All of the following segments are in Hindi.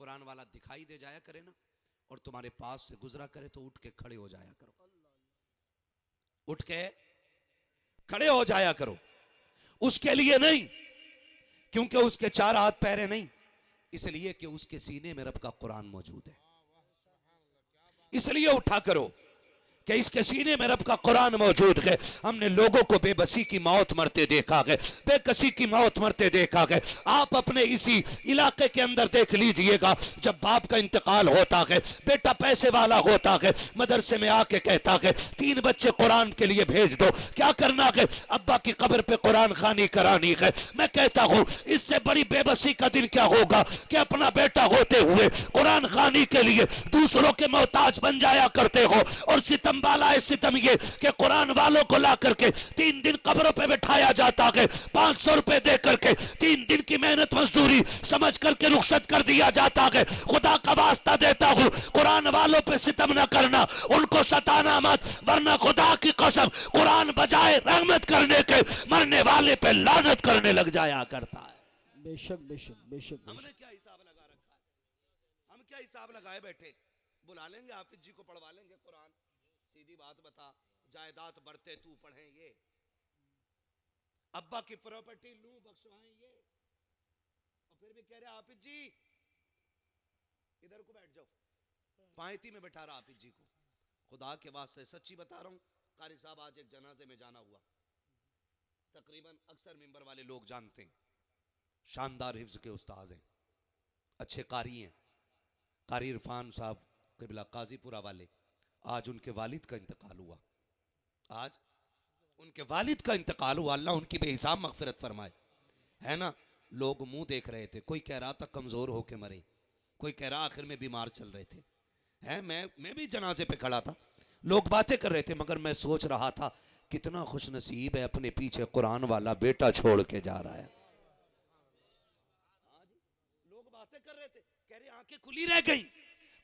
कुरान वाला दिखाई दे जाया करे ना और तुम्हारे पास से गुजरा करे तो उठ के खड़े हो जाया करो, उठ के खड़े हो जाया करो। उसके लिए नहीं क्योंकि उसके चार हाथ पैरे नहीं, इसलिए कि उसके सीने में रब का कुरान मौजूद है। इसलिए उठा करो कि इसके सीने में रब का कुरान मौजूद है। हमने लोगों को बेबसी की मौत मरते देखा है, बेकसी की मौत मरते देखा है। आप अपने इसी इलाके के अंदर देख लीजिएगा, जब बाप का इंतकाल होता है, बेटा पैसे वाला होता है, मदरसे में आके कहता है 3 बच्चे कुरान के लिए भेज दो, क्या करना है, अब्बा की कब्र पे कुरान खानी करानी है। मैं कहता हूं इससे बड़ी बेबसी का दिन क्या होगा कि अपना बेटा होते हुए कुरान खानी के लिए दूसरों के मोहताज बन जाया करते हो। और सितम वाला है सितम ये कि कुरान वालों को ला करके 3 दिन कब्रों पे बिठाया जाता है, 500 रुपए दे करके 3 दिन की मेहनत मजदूरी समझ करके रुखसत कर दिया जाता है। खुदा का वास्ता देता हूं कुरान वालों पे सितम न करना, उनको सताना मत, वरना खुदा की कसम कुरान बजाए रहमत करने के मरने वाले पे लानत करने लग जाया करता है। बेशक बेशक बेशक। हमने क्या हिसाब लगा रखा है, हम क्या हिसाब लगाए बैठे, बुला लेंगे हाफिज जी को पढ़वा लेंगे कुरान, सीधी बात बता, जायदाद बढ़ते तू पढ़े ये, अब्बा की प्रॉपर्टी लू बख्शवाएं ये, और फिर भी कह रहे हाफिज जी इधर को बैठ जाओ, पायती में बैठा रहा हाफिज जी को। खुदा के वास्ते सच्ची बता रहा हूं, कारी साहब आज एक जनाजे में जाना हुआ, तकरीबन अक्सर मिंबर वाले लोग जानते हैं, शानदार हिफ्ज के उस्ताद हैं, अच्छे कारी हैं, कारी इरफान साहब किबला काजीपुरा वाले। आज उनके वालिद का इंतकाल हुआ, आज उनके वालिद का इंतकाल हुआ, अल्लाह उनकी बेहिसाब मगफिरत फरमाए। है ना, लोग मुंह देख रहे थे, कोई कह रहा था कमजोर होके मरे, कोई कह रहा आखिर में बीमार चल रहे थे। है मैं भी जनाजे पे खड़ा था, लोग बातें कर रहे थे, मगर मैं सोच रहा था कितना खुश नसीब है, अपने पीछे कुरान वाला बेटा छोड़ के जा रहा है। लोग बातें कर रहे थे, कह रहे आंखें खुली रह गई,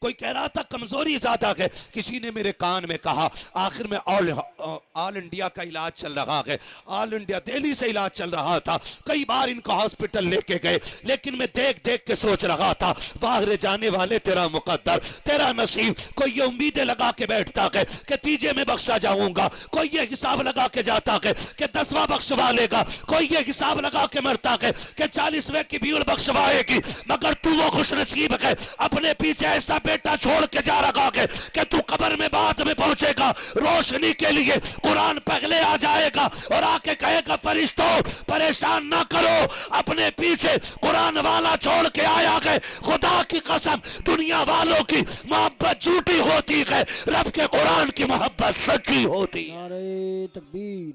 कोई कह रहा था कमजोरी ज्यादा है। किसी ने मेरे कान में कहा आखिर में ऑल इंडिया का इलाज चल रहा है, ऑल इंडिया दिल्ली से इलाज चल रहा था, कई बार इनको हॉस्पिटल लेके गए, लेकिन मैं देख देख के सोच रहा था बाहर जाने वाले तेरा मुकद्दर, तेरा नसीब। कोई ये उम्मीदें लगा के बैठता है कि तीजे में बख्शा जाऊंगा, कोई ये हिसाब लगा के जाता है कि 10वां बख्शवा लेगा, कोई ये हिसाब लगा के मरता है कि 40वें की भीड़ बख्शवाएगी। मगर तू वो खुश नसीब है, अपने पीछे ऐसा बेटा छोड़ के जा रहा है कि तू कब्र में बाद में पहुंचेगा, रोशनी के लिए कुरान पहले आ जाएगा और आके कहेगा फरिश्तों परेशान ना करो, अपने पीछे कुरान वाला छोड़ के आया है। खुदा की कसम दुनिया वालों की मोहब्बत झूठी होती है, रब के कुरान की मोहब्बत सच्ची होती है। नारे तकबीर,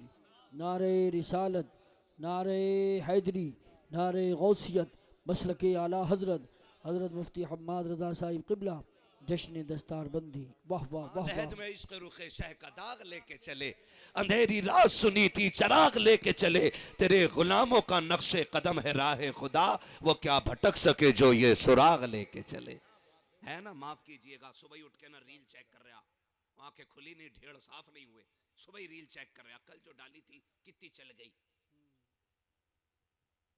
नारे रिसालत, नारे हैदरी, नारे गौसियत, मसलके आला हजरत हजरत मुफ्ती हम्माद रजा साहिब किबला, जश्न दस्तार बंदी। वाह वाह वाह वाह। में इश्क रुखे शह का दाग लेके चले, अंधेरी रात सुनी थी चराग लेके चले, तेरे गुलामों का नक्शे कदम है राह खुदा, वो क्या भटक सके जो ये सुराग लेके चले। है ना, माफ कीजिएगा, सुबह ही उठ के ना रील चेक कर रहा, आंखें खुली नहीं, ढेड़ साफ नहीं हुए, सुबह ही रील चेक कर रहा, कल जो डाली थी कितनी चल गई।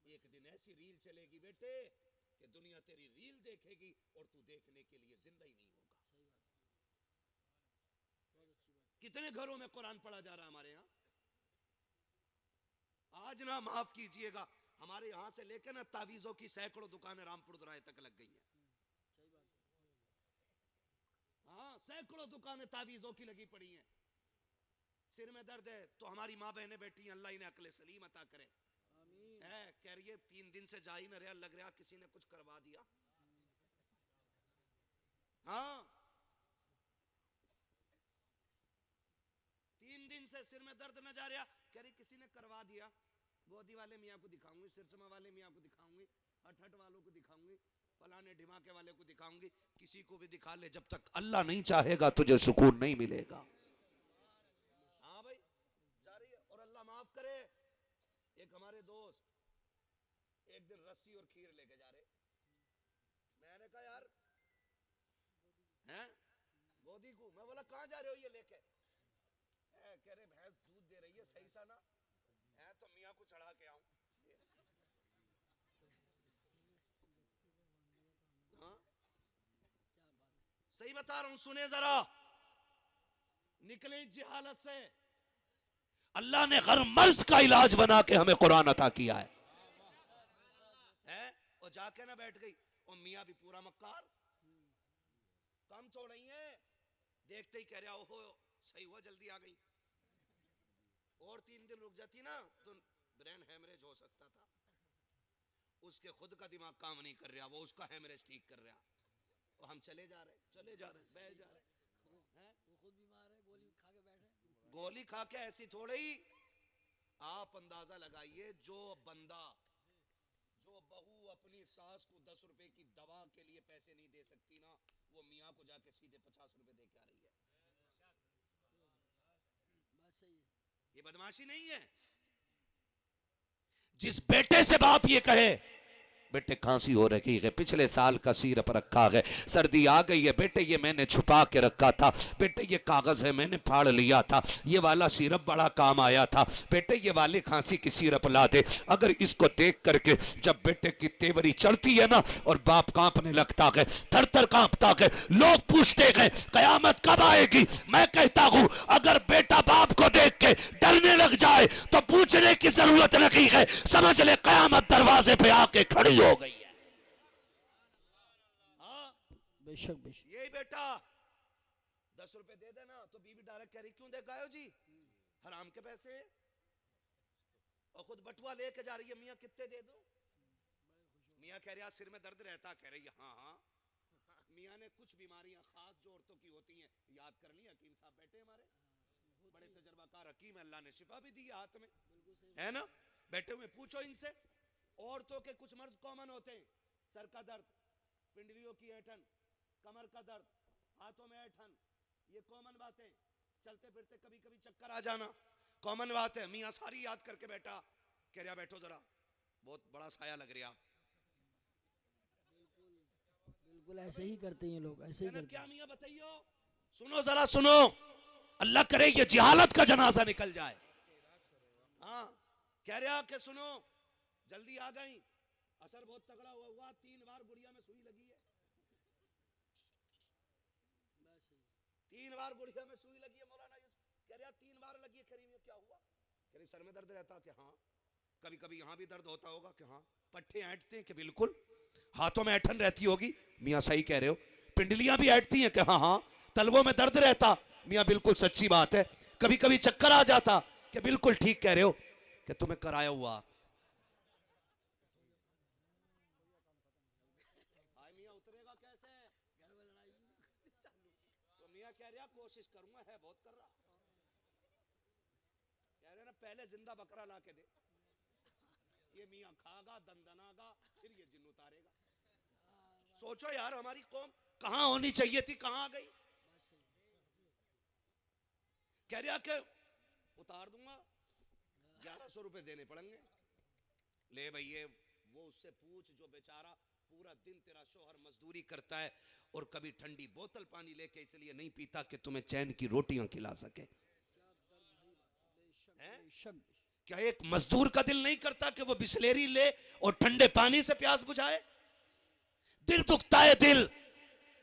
एक दिन ऐसी रील चलेगी बेटे कि दुनिया तेरी रील देखेगी और तू देखने के लिए जिंदा ही नहीं होगा। कितने घरों में कुरान पढ़ा जा रहा है हमारे यहाँ, आज ना माफ कीजिएगा, हमारे यहां से लेकर ना तावीजों की सैकड़ों दुकानें रामपुर दुराए तक लग गई हैं। हाँ, सैकड़ों दुकानें तावीजों की लगी पड़ी हैं। सिर में दर्द है तो हमारी माँ बहनें बैठी हैं, अल्लाह इन्हें अक्ल सलीम अता करे। है कह रही है 3 दिन से जा ही न रहा, लग रहा किसी ने कुछ करवा दिया। हाँ, 3 दिन से सिर में दर्द न जा रहा, कह रही किसी ने करवा दिया। गोदी वाले मियाँ को दिखाऊंगी, सिरसमा वाले मियाँ को दिखाऊंगी, हट वालों को दिखाऊंगी, फलाने ढिमाके वाले को दिखाऊंगी, किसी को भी दिखा ले, जब तक अल्लाह नहीं चाहेगा तुझे सुकून नहीं मिलेगा। हाँ भाई, जा रही है। और अल्लाह माफ करे, एक हमारे दोस्त एक दिन रस्सी और खीर लेके जा रहे, मैंने कहा यार हैं गोदी को, मैं बोला कहां जा रहे हो ये लेके, कह रहे भैंस दूध दे रही है सही सा ना है, तो मियाँ को चढ़ा के आऊं। हाँ, सही बता रहा हूं, सुने जरा, निकले इस जिहालत से। अल्लाह ने हर मर्ज का इलाज बना के हमें कुरान अता किया है। और जाके ना बैठ गई और मियाँ भी पूरा मक्कार, काम तो नहीं है, देखते ही कह रहा ओहो सही हुआ जल्दी आ गई, और 3 दिन रुक जाती ना तो ब्रेन हेमरेज हो सकता था। उसके खुद का दिमाग काम नहीं कर रहा, वो उसका हेमरेज ठीक कर रहा, और हम चले जा रहे बैठ जा रहे हैं, वो खुद बीमार है, गोली खा के बैठे। गोली खा के ऐसी थोड़ी ही, आप अंदाजा लगाइए, जो बहू अपनी सास को 10 रुपए की दवा के लिए पैसे नहीं दे सकती ना, वो मियाँ को जाके सीधे 50 रुपए दे के आ रही है। बात सही है, ये बदमाशी नहीं है। जिस बेटे से बाप ये कहे बेटे खांसी हो रही है, पिछले साल का सिरप रखा है, सर्दी आ गई है, बेटे ये मैंने छुपा के रखा था, बेटे ये कागज है मैंने फाड़ लिया था, ये वाला सिरप बड़ा काम आया था, बेटे ये वाले खांसी की सिरप ला दे। अगर इसको देख करके जब बेटे की तेवरी चढ़ती है ना और बाप कांपने लगता है, थर थर कांपता है, लोग पूछते हैं कयामत कब आएगी। मैं कहता हूं अगर बेटा बाप को देख के डरने लग जाए तो पूछने की जरूरत नहीं है, समझ ले कयामत दरवाजे पे आके खड़ी हो गई है। बेशक बेशक, यही बेटा 10 रुपए दे देना तो बीवी डायरेक्ट कह रही क्यों दे गायो जी, हराम के पैसे, और खुद बटुआ लेके जा रही है, मियाँ कितने दे दो। मियाँ कह रहा सिर में दर्द रहता, कह रही है हाँ। मियाँ ने कुछ बीमारियां खास जो औरतों की होती हैं याद कर ली, हकीम साहब बैठे हमारे बड़े तजर्बाकार हकीम, अल्लाह ने शिफा भी दी हाथ में, है ना, बैठे हुए पूछो इनसे। औरतों के कुछ मर्ज कॉमन होते हैं, सर का दर्द, पिंडलियों की ऐठन, कमर का दर्द, हाथों में ऐठन, ये कॉमन बातें, चलते फिरते कभी कभी चक्कर आ जाना कॉमन बात है। मियाँ सारी याद करके बैठा, कह रहा बैठो जरा, बहुत बड़ा साया लग रहा। बिल्कुल ऐसे ही करते हैं लोग, ऐसे ही करते क्या मियाँ बताइयो, सुनो जरा सुनो, अल्लाह करे ये जिहालत का जनाजा निकल जाए। हाँ कह रहा कि सुनो जल्दी आ गई, असर बहुत तगड़ा हुआ, 3 बार गुड़िया में सुई लगी है, 3 बार गुड़िया में सुई लगी है। मौलाना कह रहा 3 बार लगी है, करीब क्या हुआ, कह रही सर में दर्द रहता कि हाँ, कभी कभी यहाँ भी दर्द होता होगा कि हाँ, पट्टे ऐंठते हैं कि बिल्कुल, हाथों में ऐठन रहती होगी, मियाँ सही कह रहे हो, पिंडलियां भी ऐंठती हैं कि हाँ हाँ, तलवों में दर्द रहता, मियाँ बिल्कुल सच्ची बात है, कभी कभी चक्कर आ जाता कि बिल्कुल ठीक कह रहे हो, कि तुम्हें कराया हुआ। मियाँ उतरेगा कैसे, तो मियाँ कह रहा कोशिश करूंगा, है बहुत कर रहा, कह रहे ना पहले जिंदा बकरा ला के दे, ये मियाँ खागा दंदनागा, फिर ये जिन उतारेगा। सोचो यार हमारी कौम कहां होनी चाहिए थी, कहां आ गई। कह रहा कि उतार दूंगा, 1100 रुपए देने पड़ेंगे। ले भैया वो उससे पूछ जो बेचारा पूरा दिन तेरा शोहर मजदूरी करता है और कभी ठंडी बोतल पानी लेके इसलिए नहीं पीता कि तुम्हें चैन की रोटियां खिला सके। क्या एक मजदूर का दिल नहीं करता कि वो बिस्लेरी ले और ठंडे पानी से प्यास बुझाए? दिल दुखता है दिल।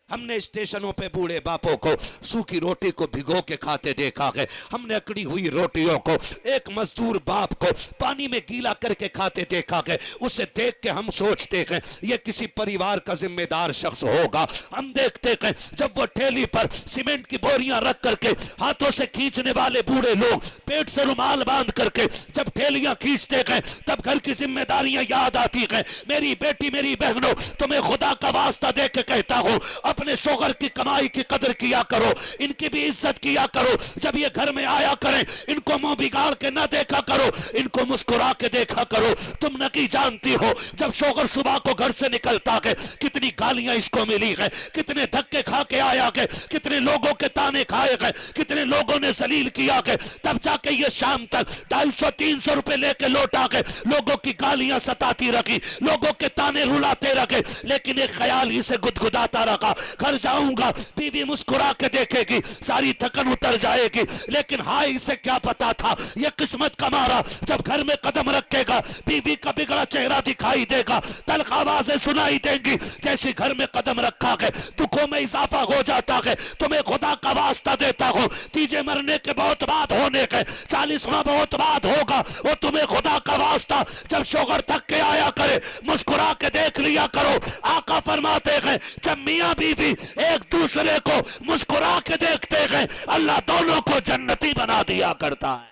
हमने स्टेशनों पे बूढ़े बापों को सूखी रोटी को भिगो के खाते देखा है, हमने अकड़ी हुई रोटियों को एक मजदूर बाप को पानी में गीला करके खाते देखा है। उसे देख के हम सोचते हैं ये किसी परिवार का जिम्मेदार शख्स होगा। हम देखते हैं जब वो ठेली पर सीमेंट की बोरियां रख करके हाथों से खींचने वाले बूढ़े लोग पेट से रुमाल बांध करके जब ठेलियां खींचते हैं तब घर की जिम्मेदारियां याद आती हैं। मेरी बेटी मेरी बहनों, तुम्हें खुदा का वास्ता दे के कहता हूं अपने शोहर की कमाई की कदर किया करो, इनकी भी इज्जत किया करो। जब ये घर में आया करें इनको मुंह बिगाड़ के ना देखा करो, इनको मुस्कुरा के देखा करो। तुम नहीं जानती हो जब शोहर सुबह को घर से निकलता है कितनी गालियां इसको मिली है, कितने धक्के खा के आया है, कितने लोगों के ताने खाए गए, कितने लोगों ने जलील किया है। तब जाके ये शाम तक 250-300 रुपए लेके लौटा के लोगों की गालियां सताती रखी, लोगों के ताने रुलाते रखे, लेकिन एक ख्याल ही से गुदगुदाता रखा घर जाऊंगा, बीवी मुस्कुरा के देखेगी, सारी थकन उतर जाएगी। लेकिन हाय इसे क्या पता था, ये किस्मत का मारा, जब घर में कदम रखेगा बीवी का बिगड़ा चेहरा दिखाई देगा, तल्ख आवाजें सुनाई देंगी। जैसे घर में कदम रखा है दुखों में इजाफा हो जाता है। तुम्हें खुदा का वास्ता देता हूं, तीजे मरने के बहुत बाद होने के, 40वां बहुत बाद होगा, वो तुम्हें खुदा का वास्ता, जब शोहर थक के आया करे मुस्कुरा के देख लिया करो। आका फरमाते हैं जब मियां बीवी एक दूसरे को मुस्कुरा के देखते हैं, अल्लाह दोनों को जन्नती बना दिया करता है।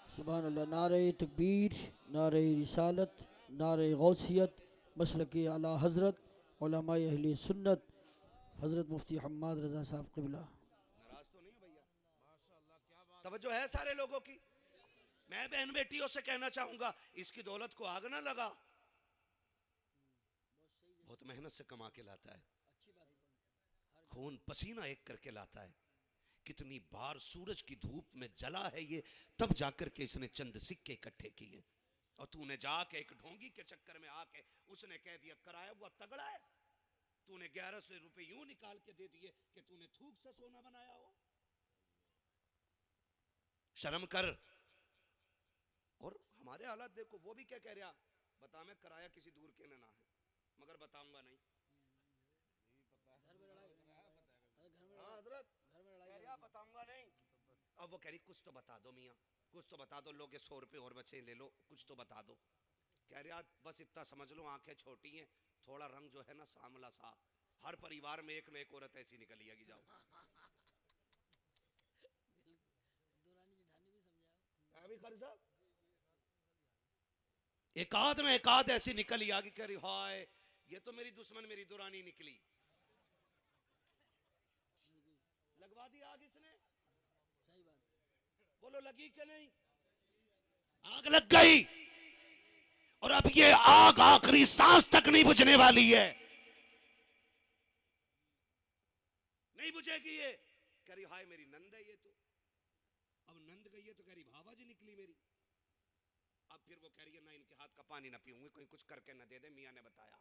सुभान अल्लाह। नारे तकबीर, नारे रिसालत, नारे गौसियत, मसलक आला हज़रत उलमा अहले सुन्नत हज़रत मुफ्ती हम्माद रज़ा साहब क़िबला। नाराज तो नहीं हो भैया? तवज्जो है सारे लोगों की। मैं बहन बेटियों से कहना चाहूंगा, इसकी दौलत को आग ना लगा, बहुत मेहनत से कमा के लाता है, खून पसीना एक करके लाता है। कितनी बार सूरज की धूप में जला है ये, तब जाकर के इसने चंद सिक्के इकट्ठे किए। और तूने जाके एक ढोंगी के चक्कर में आके उसने कह दिया कराया हुआ तगड़ा है, तूने 1100 रुपए यूं निकाल के दे दिए कि तूने थूक से सोना बनाया हो। शर्म कर। और हमारे हालात देखो, वो भी क्या कह रहा, बता मैं कराया किसी दूर के ना है, मगर बताऊंगा नहीं। हाँ हजरत कह रहा बताऊंगा नहीं। अब वो कह रही कुछ तो बता दो मियाँ, कुछ तो बता दो, लोग 100 रुपए और बचे ले लो, कुछ तो बता दो। कह रहा बस इतना समझ लो, आंखें छोटी हैं, थोड़ा रंग जो है ना सांवला सा, हर परिवार में एक न एक औरत ऐसी निकली आएगी। जाओ अभी खरी साहब एक आध ऐसी निकली आगे, कह रही हाय ये तो मेरी दुश्मन मेरी दुरानी निकली। लगवा दी आग इसने, सही बात बोलो, लगी कि नहीं? आग लग गई, और अब ये आग आखिरी सांस तक नहीं बुझने वाली है, नहीं बुझेगी ये। कह रही हाय मेरी नंद है ये तो, अब नंद गई है तो कह रही भाभा जी निकली मेरी। अब फिर वो कह रही है ना इनके हाथ का पानी ना पीऊंगी, कोई कुछ करके ना दे दे, मियाँ ने बताया।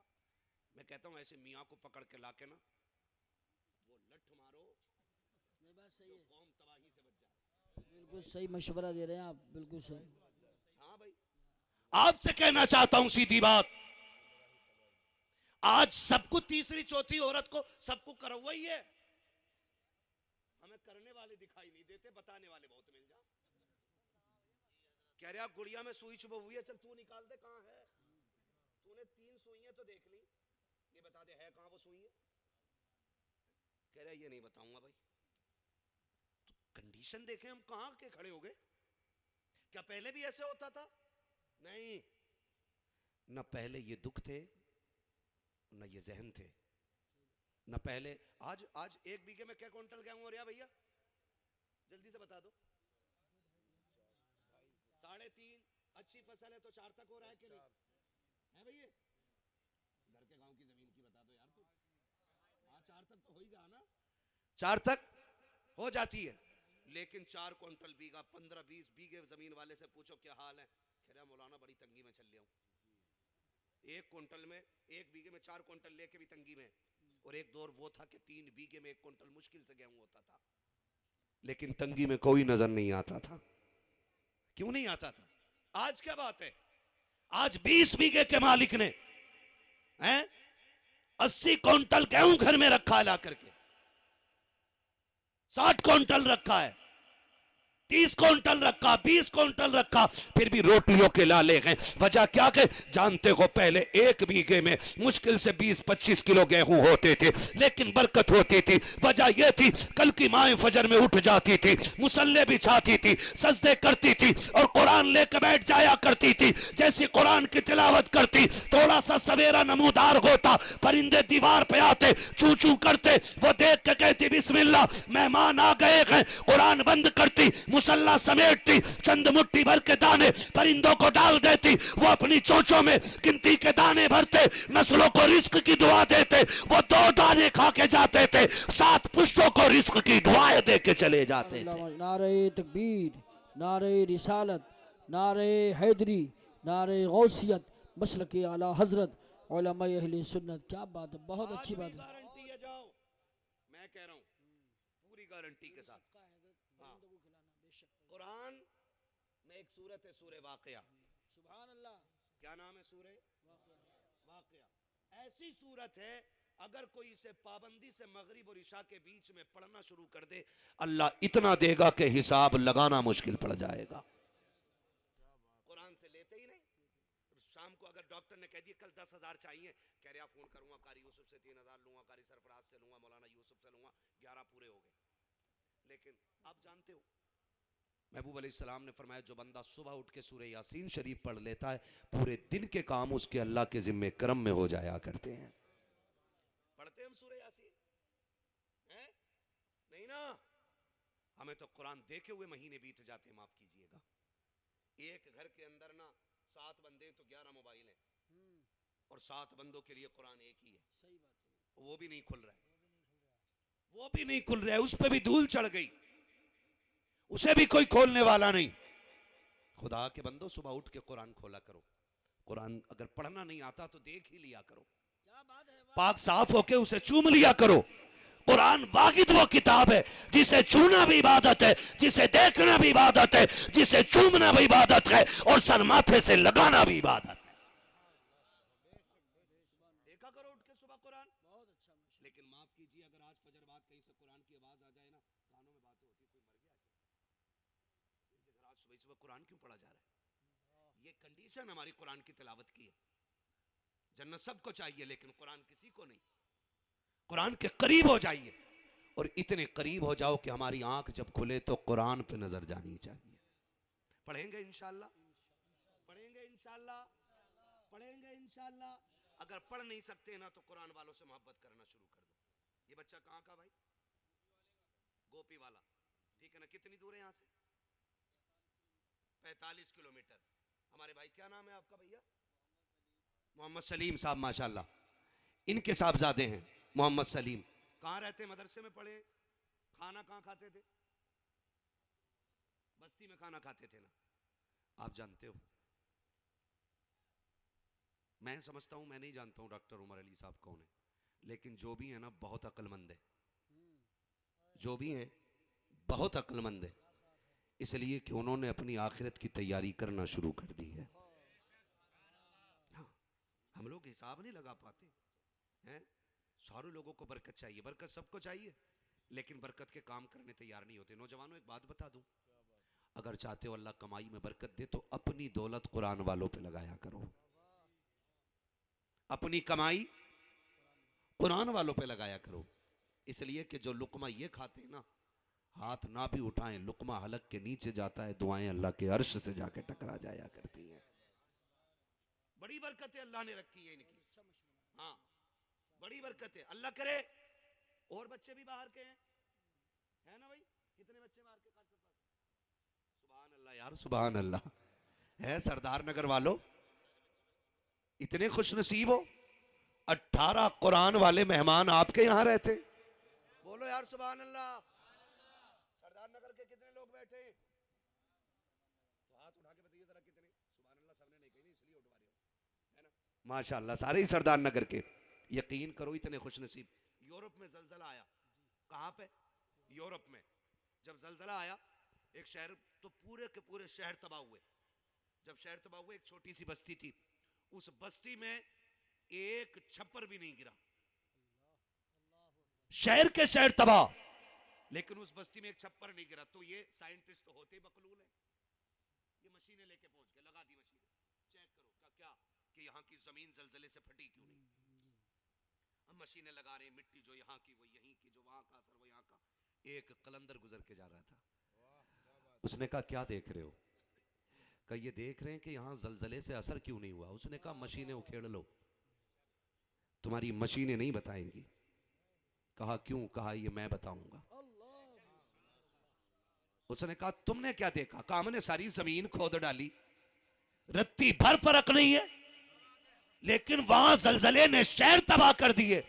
मैं कहता हूँ ऐसे मियाँ को पकड़ के लाके ना वो लठ मारो, नहीं बात सही है, कौम तबाही से बच जाए। बिल्कुल सही मशवरा दे रहे हैं आप, बिल्कुल सही। हाँ भाई, आपसे कहना चाहता हूं सीधी बात, आज सबको तीसरी चौथी औरत को सबको करवा ही है, हमें करने वाले दिखाई नहीं देते, बताने वाले बहुत मिल जा। कह रहा गुड़िया में सुई चुभ हुई है, चल तू निकाल दे कहां है, तूने 3 सुइयां तो देख ली, ये बता दे है कहां वो सुई है। कह रहा ये नहीं बताऊंगा भाई। तो कंडीशन देखें हम कहां के खड़े हो गए। क्या पहले भी ऐसे होता था? नहीं, न पहले ये दुख थे न ये जहन थे, न पहले। आज 1 बीघे में क्या क्विंटल गेहूं हो रहा भैया, जल्दी से बता दो। 3.5, अच्छी फसल है तो 4 तक हो रहा है कि नहीं है भैया? घर के गांव की जमीन की बता दो यार तू। हाँ 4 तक तो हो ही जा ना, 4 तक हो जाती है, लेकिन 4 क्विंटल बीघा 15-20 बीघे जमीन वाले से पूछो क्या हाल है, कह रहा मौलाना बड़ी तंगी में चल रहा हूं। 1 क्विंटल में 1 बीघे में 4 क्विंटल लेके भी तंगी में, और एक दौर वो था कि 3 बीघे में 1 क्विंटल मुश्किल से गेहूं होता था, लेकिन तंगी में कोई नजर नहीं आता था। क्यों नहीं आता था? आज क्या बात है, आज 20 बीघे के मालिक ने 80 क्विंटल गेहूं घर में रखा है ला करके, 60 क्विंटल रखा है, 30 क्विंटल रखा, 20 क्विंटल रखा, फिर भी रोटियों के लाले हैं। वजह क्या है जानते हो? पहले 1 बीघे में मुश्किल से 20-25 किलो गेहूं होते थे, लेकिन बरकत होती थी। वजह यह थी कल की माएं फजर में उठ जाती थी, मुसल्ले बिछाती थी, सजदे करती थी और कुरान लेकर बैठ जाया करती थी। जैसे कुरान की तिलावत करती, थोड़ा सा सवेरा नमूदार होता, परिंदे दीवार पे आते, चू चू करते, वो देख के कहती बिस्मिल्लाह मेहमान आ गए हैं, कुरान बंद करती, मुसल्ला समेटती, चंद मुट्ठी भर के दाने परिंदों को डाल देती, वो अपनी चोंचों में गिनती के दाने भरते, नस्लों को रिस्क की दुआ देते, वो 2 दाने खा के जाते थे, 7 पुश्तों को रिस्क की दुआएं दे के चले जाते थे। नारे तकबीर, नारे रिसालत, नारे हैदरी, नारे गौसियत, मसलक आला हजरत उलमा अहले सुन्नत। क्या बात है, बहुत अच्छी बात है। गारंटी है, जाओ मैं कह रहा हूं पूरी गारंटी के साथ। सदका है हजरत, हाँ। परिंदों को खिलाना बेशक। कुरान में एक सूरत है सूरह वाक़िया। सुभान अल्लाह। क्या नाम है सूरह वाक़िया। वाक़िया? ऐसी सूरत है अगर कोई इसे पाबंदी से मगरिब और इशा के बीच में पढ़ना शुरू कर दे, अल्लाह इतना देगा कि हिसाब लगाना मुश्किल पड़ जाएगा। कुरान से लेते ही नहीं। शाम को अगर डॉक्टर ने कह दिया कल 10,000 चाहिए, कह रहे फोन करूंगा कारी यूसुफ से 3,000 लूंगा, कारी सरफराज से लूंगा, मौलाना यूसुफ से लूंगा, 11 पूरे हो गए। लेकिन आप जानते हो महबूब अलैहिस्सलाम ने फरमाया जो बंदा सुबह उठ के सूरह यासीन शरीफ पढ़ लेता है, पूरे दिन के काम उसके अल्लाह के जिम्मे करम में हो जाया करते हैं। पढ़ते हम सूरह यासीन हैं? नहीं ना, हमें तो कुरान देखे हुए महीने बीत जाते हैं, माफ कीजिएगा। एक घर के अंदर ना 7 बंदे तो 11 मोबाइल हैं और 7 बंदों के लिए कुरान एक ही है। सही बात है। वो भी नहीं खुल रहा है, वो भी नहीं खुल रहा है, उस पर भी धूल चढ़ गई, उसे भी कोई खोलने वाला नहीं। खुदा के बंदो सुबह उठ के कुरान खोला करो। कुरान अगर पढ़ना नहीं आता तो देख ही लिया करो, क्या बात है। पाक साफ होके उसे चूम लिया करो। कुरान वाहिद वो किताब है जिसे छूना भी इबादत है, जिसे देखना भी इबादत है, जिसे चूमना भी इबादत है और सर माथे से लगाना भी इबादत है। देखा करो उठ के सुबह कुरान। बहुत अच्छा माशाअल्लाह। लेकिन माफ कीजिए अगर आज फजर बाद कहीं से कुरान की आवाज आ जाए ना, कानों में बातें होती, कोई मर गया क्या, आज सुबह सुबह कुरान क्यों पढ़ा जा रहा है? ये कंडीशन हमारी कुरान की तिलावत की है। जन्नत सबको चाहिए लेकिन कुरान किसी को नहीं। कुरान के करीब हो जाइए और इतने करीब हो जाओ कि हमारी आंख जब खुले तो कुरान पे नजर जानी चाहिए। पढ़ेंगे इंशाल्लाह, पढ़ेंगे इंशाल्लाह, पढ़ेंगे इंशाल्लाह। अगर पढ़ नहीं सकते ना तो कुरान वालों से मोहब्बत करना शुरू कर दो। ये बच्चा कहाँ का भाई? गोपी वाला, ठीक है ना? कितनी दूर है यहाँ से? 45 किलोमीटर। हमारे भाई क्या नाम है आपका भैया? मोहम्मद सलीम साहब, माशाल्लाह। इनके साहबजादे हैं मोहम्मद सलीम। कहाँ रहते? मदरसे में पढ़े। खाना कहाँ खाते थे? बस्ती में खाना खाते थे ना। आप जानते हो, मैं समझता हूं, मैं नहीं जानता हूं डॉक्टर उमर अली साहब कौन है, लेकिन जो भी है ना बहुत अक्लमंद है। जो भी है बहुत अक्लमंद है, इसलिए कि उन्होंने अपनी आखिरत की तैयारी करना शुरू कर दी है। हाँ, हम लोग हिसाब नहीं लगा पाते हैं। सारे लोगों को बरकत चाहिए, बरकत सबको चाहिए, लेकिन बरकत के काम करने तैयार नहीं होते। नौजवानों एक बात बता दूं, अगर चाहते हो अल्लाह कमाई में बरकत दे तो अपनी दौलत कुरान वालों पे लगाया करो। अपनी कमाई कुरान वालों पे लगाया करो, इसलिए कि जो लुकमा ये खाते हैं ना, हाथ ना भी उठाएं, लुकमा हलक के नीचे जाता है, दुआएं अल्लाह के अर्श से जाके टकरा जाया करती हैं। बड़ी बरकतें अल्लाह ने रखी है इनकी। हाँ, बड़ी बरकत है। अल्लाह करे और बच्चे भी बाहर के हैं, है ना भाई? कितने बच्चे बाहर के? सुभान अल्लाह यार, सुभान अल्लाह। है सरदार नगर वालों, इतने खुश नसीब हो, 18 कुरान वाले मेहमान आपके यहाँ रहते। बोलो यार सुभान अल्लाह। सरदार नगर के कितने लोग बैठे? तो हाथ उठा के बताइए जरा कितने? सुभान अल्लाह सबने नहीं कही, इसलिए उठवा रहे हो, है ना? माशाअल्लाह, सारे ही सरदार नगर के। यकीन करो इतने खुश नसीब। यूरोप में जलजला आया। कहां पे? यूरोप में जब जलजला आया, एक शहर तो पूरे के पूरे शहर तबाह हुए। जब शहर तबाह हुए, एक छोटी सी बस्ती थी, उस बस्ती में एक छप्पर भी नहीं गिरा। शहर के शहर तबाह, लेकिन उस बस्ती में एक छप्पर नहीं गिरा। तो ये साइंटिस्ट तो होते ही बकलूल है, ये मशीनें लेके पहुंच गए, लगा दी मशीनें, चेक करो क्या कि यहाँ की जमीन जलजले से फटी क्यों नहीं। हम मशीनें लगा रहे हैं, मिट्टी जो यहाँ की वो यहीं की, जो वहां का असर वो यहाँ का। एक कलंदर गुजर के जा रहा था, उसने कहा क्या देख रहे हो? कहा ये देख रहे हैं कि यहाँ जलजले से असर क्यों नहीं हुआ। उसने कहा मशीनें उखेड़ लो, तुम्हारी मशीनें नहीं बताएंगी। कहा क्यों? कहा ये मैं बताऊंगा। उसने कहा तुमने क्या देखा? कहा हमने सारी जमीन खोद डाली, रत्ती भर फर्क नहीं है, लेकिन वहां जलजले ने शहर तबाह कर दिए,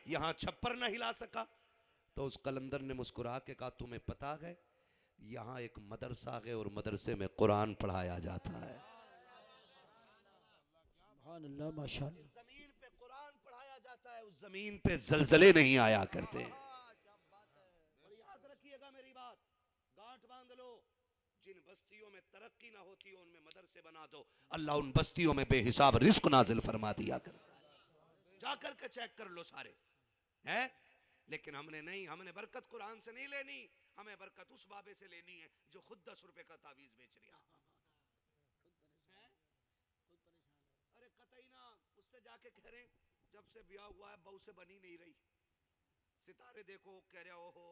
यहां छप्पर न हिला सका। तो उस कलंदर ने मुस्कुरा के कहा तुम्हें पता है यहां एक मदरसा है और मदरसे में कुरान पढ़ाया जाता है। सुभान अल्लाह माशाअल्लाह। जमीन पे कुरान पढ़ाया जाता है, उस जमीन पे जलजले नहीं आया करते। अल्लाह उन बस्तियों में बेहिसाब रिस्क नाजिल फरमा दिया करता है। जा करके चेक कर लो सारे है। लेकिन हमने नहीं, हमने बरकत कुरान से नहीं लेनी, हमें बरकत उस बाबे से लेनी है जो खुद 10 रुपए का तावीज बेच रहा है। अरे कतई ना, उससे जाके कह रहे जब से ब्याह हुआ है बहू से बनी नहीं रही, सितारे देखो कह रहे हो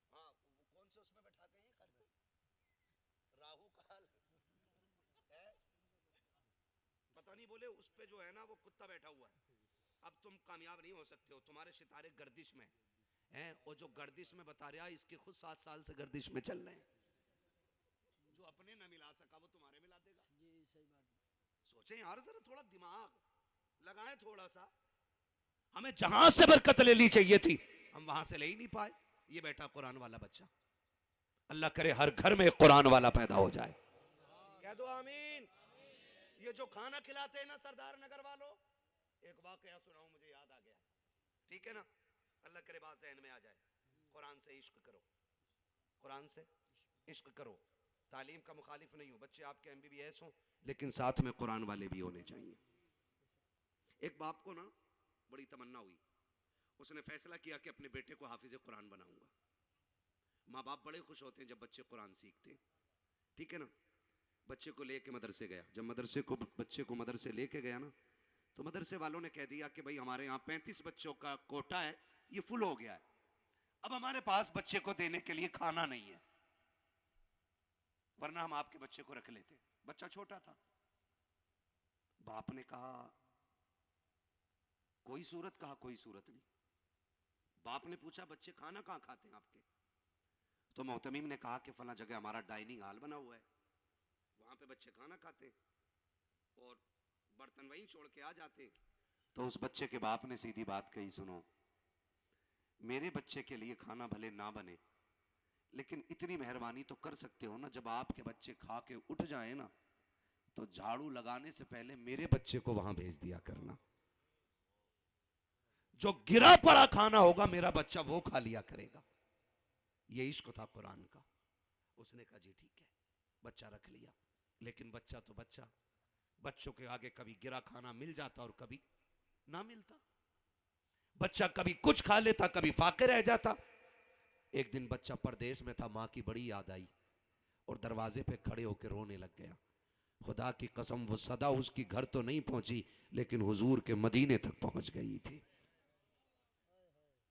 हाँ कौन से उसमें बैठाते हैं घर में, राहु काल है पता नहीं, बोले उस पे जो है ना वो कुत्ता बैठा हुआ है। अब तुम कामयाब नहीं हो सकते हो, तुम्हारे सितारे गर्दिश में हैं, और जो गर्दिश में बता रहा है इसके खुद 7 साल से गर्दिश में चल रहे हैं। जो अपने न मिला सका वो तुम्हारे मिला देगा। जी सही बात। सोचें यार, जरा थोड़ा दिमाग लगाएं थोड़ा सा। हमें जहां से बरकत लेनी चाहिए थी हम वहां से ले ही नहीं पाए। ये बैठा कुरान वाला बच्चा, अल्लाह करे हर घर में एक कुरान वाला पैदा हो जाए। कह दो आमीन। ये जो खाना खिलाते हैं ना सरदार नगर वालों, एक वाकया सुनाऊं, मुझे याद आ गया, ठीक है ना, अल्लाह करे बात ज़हन में आ जाए। कुरान से इश्क करो, कुरान से इश्क करो। तालीम का मुखालिफ नहीं हो, बच्चे आपके MBBS हो लेकिन साथ में कुरान वाले भी होने चाहिए। एक बाप को ना बड़ी तमन्ना हुई, उसने फैसला किया कि अपने बेटे को हाफिज कुरान बनाऊंगा। माँ बाप बड़े खुश होते हैं जब बच्चे कुरान सीखते हैं, ठीक है ना। बच्चे को लेके मदरसे गया, जब बच्चे को मदरसे लेके गया ना, तो मदरसे वालों ने कह दिया कि भाई हमारे यहाँ 35 बच्चों का कोटा है, ये फुल हो गया है, अब हमारे पास बच्चे को देने के लिए खाना नहीं है, वरना हम आपके बच्चे को रख लेते। बच्चा छोटा था। बाप ने कहा कोई सूरत, कहा कोई सूरत नहीं। बाप ने पूछा बच्चे खाना कहाँ खाते हैं आपके? तो मोहतमीम ने कहा कि फला जगह हमारा डाइनिंग हॉल बना हुआ है, वहां पे बच्चे खाना खाते और बर्तन वहीं छोड़ के आ जाते। तो उस बच्चे के बाप ने सीधी बात कही, सुनो मेरे बच्चे के लिए खाना भले ना बने लेकिन इतनी मेहरबानी तो कर सकते हो ना, जब आपके बच्चे खा के उठ जाए ना तो झाड़ू लगाने से पहले मेरे बच्चे को वहां भेज दिया करना। जो गिरा पड़ा खाना होगा मेरा बच्चा वो खा लिया करेगा। ये इश्क था कुरान का। उसने कहा जी ठीक है, बच्चा रख लिया। लेकिन बच्चा तो बच्चा, बच्चों के आगे कभी गिरा खाना मिल जाता और कभी ना मिलता। बच्चा कभी कुछ खा लेता, कभी फाके रह जाता। एक दिन बच्चा परदेश में था, मां की बड़ी याद आई और दरवाजे पे खड़े होकर रोने लग गया। खुदा की कसम वो सदा उसकी घर तो नहीं पहुंची लेकिन हुजूर के मदीने तक पहुंच गई थी।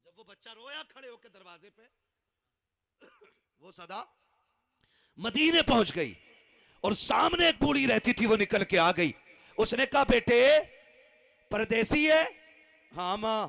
जब वो बच्चा रोया खड़े होकर दरवाजे पे, वो सदा मदीने पहुंच गई और सामने एक बूढ़ी रहती थी, वो निकल के आ गई। उसने कहा बेटे परदेसी है? हाँ मां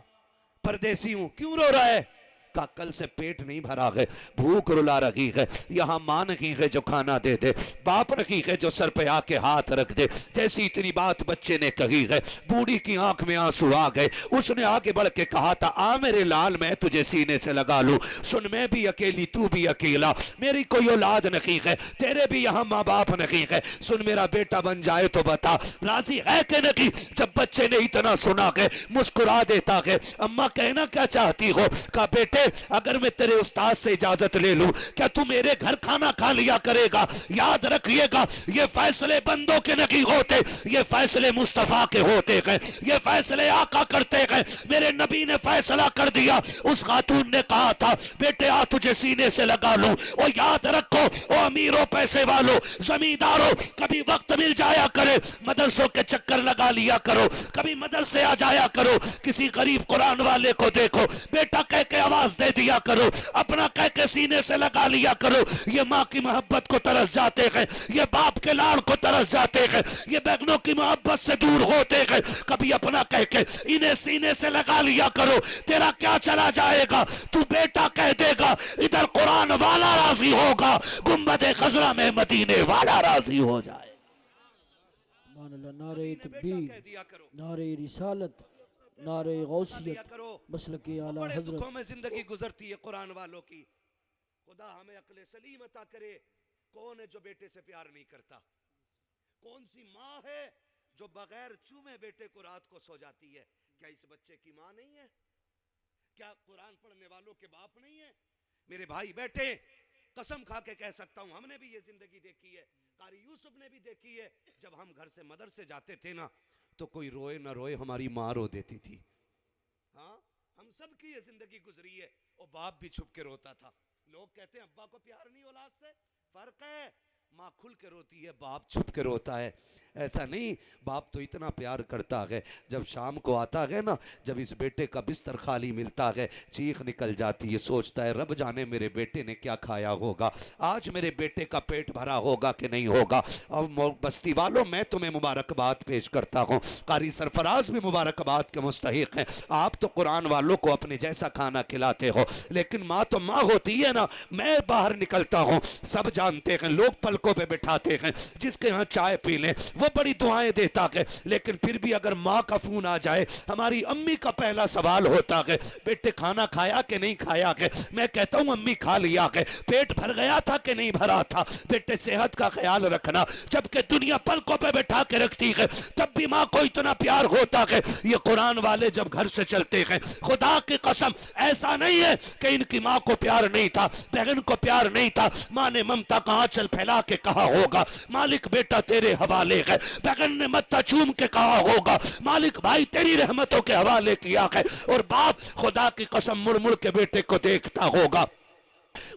परदेसी हूं। क्यों रो रहा है? का कल से पेट नहीं भरा है, भूख रुला रही है, यहाँ मां नहीं है जो खाना दे दे, बाप नहीं है जो सर पे आके हाथ रख दे। जैसी इतनी बात बच्चे ने कही है, बूढ़ी की आंख में आंसू आ गए। उसने आगे बढ़ के कहा था आ मेरे लाल मैं तुझे सीने से लगा लूं। सुन मैं भी अकेली तू भी अकेला, मेरी कोई औलाद नहीं है, तेरे भी यहाँ माँ बाप नहीं है। सुन मेरा बेटा बन जाए तो बता राजी है कि नहीं? जब बच्चे ने इतना सुना के मुस्कुरा देता है, अम्मा कहना क्या चाहती हो? का बेटे अगर मैं तेरे उस्ताद से इजाजत ले लूं क्या तू मेरे घर खाना खा लिया करेगा? याद रखिएगा ये फैसले बंदों के नहीं होते, ये फैसले मुस्तफा के होते हैं, ये फैसले आका करते हैं। मेरे नबी ने फैसला कर दिया। उस खातून ने कहा था बेटे आ तुझे सीने से लगा लूं। और याद रखो ओ अमीरों पैसे वालों जमींदारों, कभी वक्त मिल जाया करे मदरसों के चक्कर लगा लिया करो, कभी मदरसे आ जाया करो, किसी गरीब कुरान वाले को देखो बेटा कह के आवाज दे दिया करो, अपना कह के सीने से लगा लिया करो। ये माँ की मोहब्बत को तरस जाते हैं, ये बाप के लाड़ को तरस जाते हैं, ये बहनों की मोहब्बत से दूर होते हैं। कभी अपना कह के इन्हें सीने से लगा लिया करो। तेरा क्या चला जाएगा? तू बेटा कह देगा इधर कुरान वाला राजी होगा, गुम्बद खजरा में मदीने वाला राजी हो जाए। नारे तकबीर, नारे रिसालत, नारे गौसियत, मसलके आला बड़े हजरत। दुखों में जिंदगी गुजरती है कुरान वालों की। खुदा हमें अक्ल सलीम अता करे। कौन है जो बेटे से प्यार नहीं करता? कौन सी माँ है जो बगैर चूमे बेटे को रात को सो जाती है? क्या इस बच्चे की माँ नहीं है? क्या कुरान पढ़ने वालों के बाप नहीं है? मेरे भाई बेटे कसम खा के कह सकता हूं, हमने भी ये जिंदगी देखी है, कारी यूसुफ ने भी देखी है। जब हम घर से मदरसे जाते थे ना, तो कोई रोए ना रोए, हमारी माँ रो देती थी। हाँ, हम सब की ये जिंदगी गुजरी है। और बाप भी छुप के रोता था। लोग कहते हैं अब्बा को प्यार नहीं औलाद से, फर्क है, माँ खुल के रोती है, बाप छुप के रोता है। ऐसा नहीं, बाप तो इतना प्यार करता है, जब शाम को आता है ना, जब इस बेटे का बिस्तर खाली मिलता है, चीख निकल जाती है, सोचता है रब जाने मेरे बेटे ने क्या खाया होगा, आज मेरे बेटे का पेट भरा होगा कि नहीं होगा। अब बस्ती वालों, मैं तुम्हें मुबारकबाद पेश करता हूँ, कारी सरफराज भी मुबारकबाद के मुस्तहिक हैं। आप तो कुरान वालों को अपने जैसा खाना खिलाते हो, लेकिन माँ तो माँ होती है ना। मैं बाहर निकलता हूँ, सब जानते हैं, लोग पलकों पे बिठाते हैं, जिसके यहाँ चाय पी लें वो बड़ी दुआएं देता है, लेकिन फिर भी अगर माँ का फोन आ जाए, हमारी अम्मी का पहला सवाल होता है, बेटे खाना खाया कि नहीं खाया है। मैं कहता हूँ अम्मी खा लिया है, पेट भर गया था कि नहीं भरा था, बेटे सेहत का ख्याल रखना। जबकि दुनिया पलकों पे बैठा के रखती है, तब भी माँ को इतना प्यार होता है। ये कुरान वाले जब घर से चलते हैं, खुदा की कसम ऐसा नहीं है कि इनकी माँ को प्यार नहीं था, बहन को प्यार नहीं था। माँ ने ममता का आंचल फैला के कहा होगा मालिक बेटा तेरे हवाले है, बहन ने मत्था चूम के कहा होगा मालिक भाई तेरी रहमतों के हवाले किया है। और बाप खुदा की कसम मुड़ मुड़ के बेटे को देखता होगा,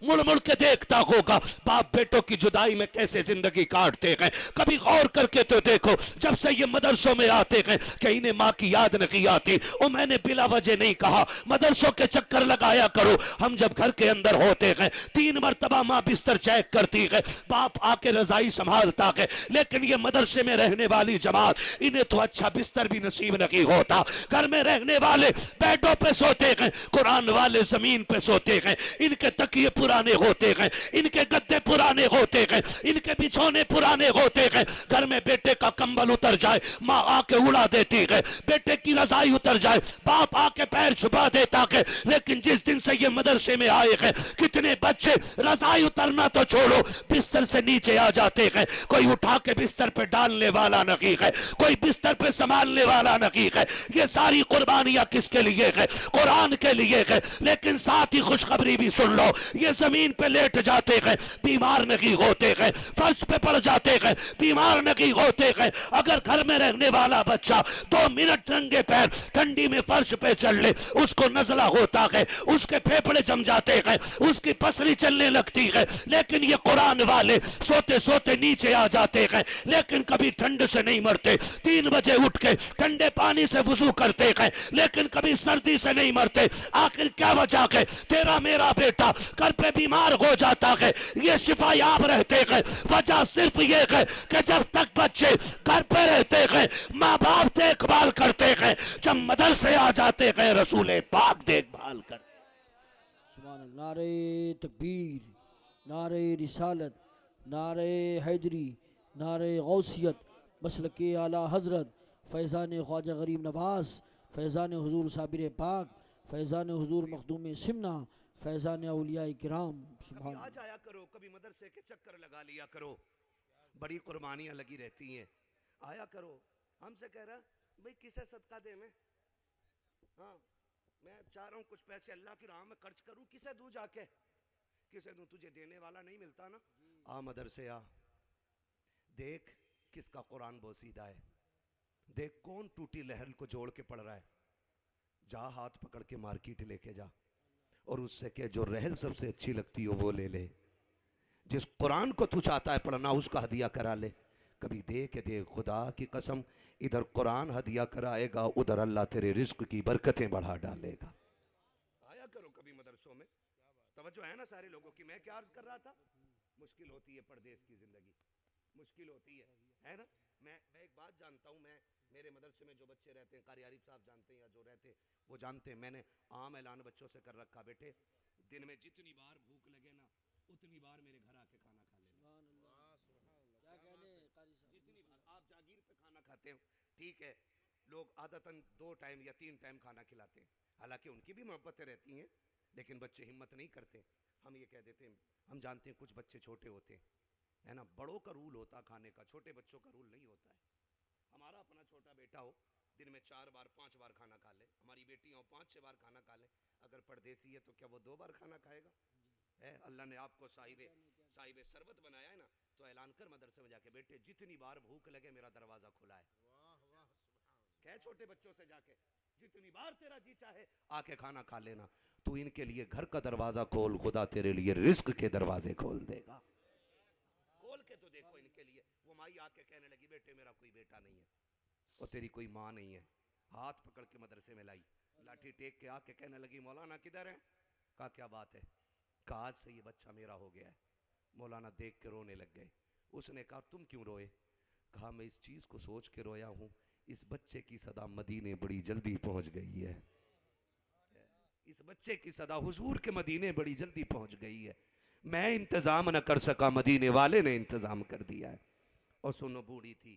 मुड़ मुड़ के देखता होगा बाप बेटों की जुदाई में कैसे जिंदगी काटते हैं। कभी गौर करके तो देखो, जब से ये मदरसों में आते हैं कि इन्हें माँ की याद नहीं आती। और मैंने बिला वजह नहीं कहा, मदरसों के चक्कर लगाया करो। हम जब घर के अंदर होते हैं, 3 मरतबा माँ बिस्तर चेक करती है, बाप आके रजाई संभालता है, लेकिन ये मदरसे में रहने वाली जमात, इन्हें तो अच्छा बिस्तर भी नसीब नहीं होता। घर में रहने वाले बेडों पे सोते हैं, कुरान वाले जमीन पे सोते हैं। इनके तकिए पुराने होते हैं, इनके गद्दे पुराने होते हैं, इनके बिछौने पुराने होते हैं। घर में बेटे का कंबल उतर जाए, माँ आके उड़ा देती है, बेटे की रजाई उतर जाए, बाप आके पैर छुपा देता है। लेकिन जिस दिन से ये मदरसे में आए हैं, कितने बच्चे रजाई उतरना तो छोड़ो, बिस्तर से नीचे आ जाते हैं। कोई उठा के बिस्तर पे डालने वाला नहीं है, कोई बिस्तर पे संभालने वाला नहीं है। ये सारी कुर्बानियां किसके लिए है? कुरान के लिए है। लेकिन साथ ही खुशखबरी भी सुन लो, ये जमीन पे लेट जाते हैं, बीमार नहीं होते हैं, फर्श पे पड़ जाते हैं, बीमार नहीं होते हैं। अगर घर में रहने वाला बच्चा 2 मिनट नंगे पैर ठंडी में फर्श पे चल ले, उसको नजला होता है, उसके फेफड़े जम जाते हैं, उसकी पसली चलने लगती है। लेकिन ये कुरान वाले सोते सोते नीचे आ जाते हैं, लेकिन कभी ठंड से नहीं मरते। 3 बजे उठ के ठंडे पानी से वुजू करते हैं, लेकिन कभी सर्दी से नहीं मरते। आखिर क्या वजह है? तेरा मेरा बेटा घर पे बीमार हो जाता है, ये शिफायाब रहते हैं। वजह सिर्फ ये है कि जब तक बच्चे घर पे रहते हैं, माँ बाप देखभाल करते हैं, जब मदरसे आ जाते हैं, रसूल पाक देखभाल करते। सुभान अल्लाह। नारे तकबीर, नारे रिसालत, नारे हैदरी, नारे गौसियत, मसलक आला हजरत, फैज़ान ख्वाजा गरीब नवाज, फैज़ान हुजूर साबिर पाक, फैज़ान हुजूर मखदूम सिमना, फैज़ान औलिया किराम। सुभान आ जाया करो, कभी मदरसे के चक्कर लगा लिया करो, बड़ी कुर्बानियां लगी रहती हैं। आया करो। हमसे कह रहा भाई किसे सदका दे मैं, हाँ मैं चाह रहा हूँ कुछ पैसे अल्लाह की राह में खर्च करूँ, किसे दूं जाके, किसे दूं? तुझे देने वाला नहीं मिलता ना। आ मदरसे आ, देख किसका कुरान बोसीदा है, देख कौन टूटी लहर को जोड़ के पढ़ रहा है। जा हाथ पकड़ के मार्केट लेके जा, और उससे के जो रहल सबसे अच्छी लगती हो वो ले ले। जिस कुरान को तू चाहता है पढ़ना, उसका हदिया करा ले। कभी दे के दे, खुदा की कसम, इधर कुरान हदिया कराएगा, उधर अल्लाह तेरे रिज्क की बरकतें बढ़ा डालेगा। आया करो कभी मदरसों में, तवज्जो है ना सारे लोगों की। मैं क्या अर्ज कर रहा था, मुश्किल होती है परदेश की जिंदगी, मुश्किल होती है ना। मैं एक बात जानता हूँ, मैं मेरे मदरसे में जो बच्चे रहते हैं, कारी आरिफ साहब जानते हैं, या जो रहते वो जानते हैं, मैंने आम ऐलान बच्चों से कर रखा, बेटे दिन में जितनी बार भूख लगे ना, उतनी बार मेरे घर आके खाना खा लेना। क्या कहने कारी साहब, जितनी बार आप जागीर पे खाना खाते हो, ठीक है, लोग आदतन 2 टाइम या 3 टाइम खाना खिलाते हैं, हालांकि उनकी भी मोहब्बतें रहती हैं, लेकिन बच्चे हिम्मत नहीं करते। हम ये कह देते हैं, हम जानते हैं कुछ बच्चे छोटे होते हैं, है ना, बड़ों का रूल होता खाने का, छोटे बच्चों का रूल नहीं होता है। हमारा अपना छोटा बेटा हो, दिन में 4 बार 5 बार खाना खा ले, हमारी बेटी हो 5-6 बार खाना खा ले, अगर परदेसी है तो क्या वो 2 बार खाना खाएगा? है। अल्लाह ने आपको साहिब साहिब सरबत बनाया है ना, तो ऐलान कर मदरसे में जाके, बेटे जितनी बार भूख लगे मेरा दरवाजा खुला है। कह छोटे बच्चों से जाके, जितनी बार तेरा जी चाहे आके खाना खा लेना। तू इनके लिए घर का दरवाजा खोल, खुदा तेरे लिए रिस्क के दरवाजे खोल देगा। खोल के तो देखो इनके लिए। वो माई आके कहने लगी, बेटे मेरा कोई बेटा नहीं है और तेरी कोई माँ नहीं है। हाथ पकड़ के मदरसे में लाई, लाठी टेक के आके कहने लगी, मौलाना किधर है? कहा क्या बात है? कहा आज से ये बच्चा मेरा हो गया है। मौलाना देख के रोने लग गए। उसने कहा तुम क्यों रोए? कहा मैं इस चीज को सोच के रोया हूं, इस बच्चे की सदा मदीने बड़ी जल्दी पहुंच गई है। इस बच्चे की सदा हुजूर के मदीने बड़ी जल्दी पहुंच गई है। मैं इंतजाम न कर सका, मदीने वाले ने इंतजाम कर दिया है। और सुनो बूढ़ी थी,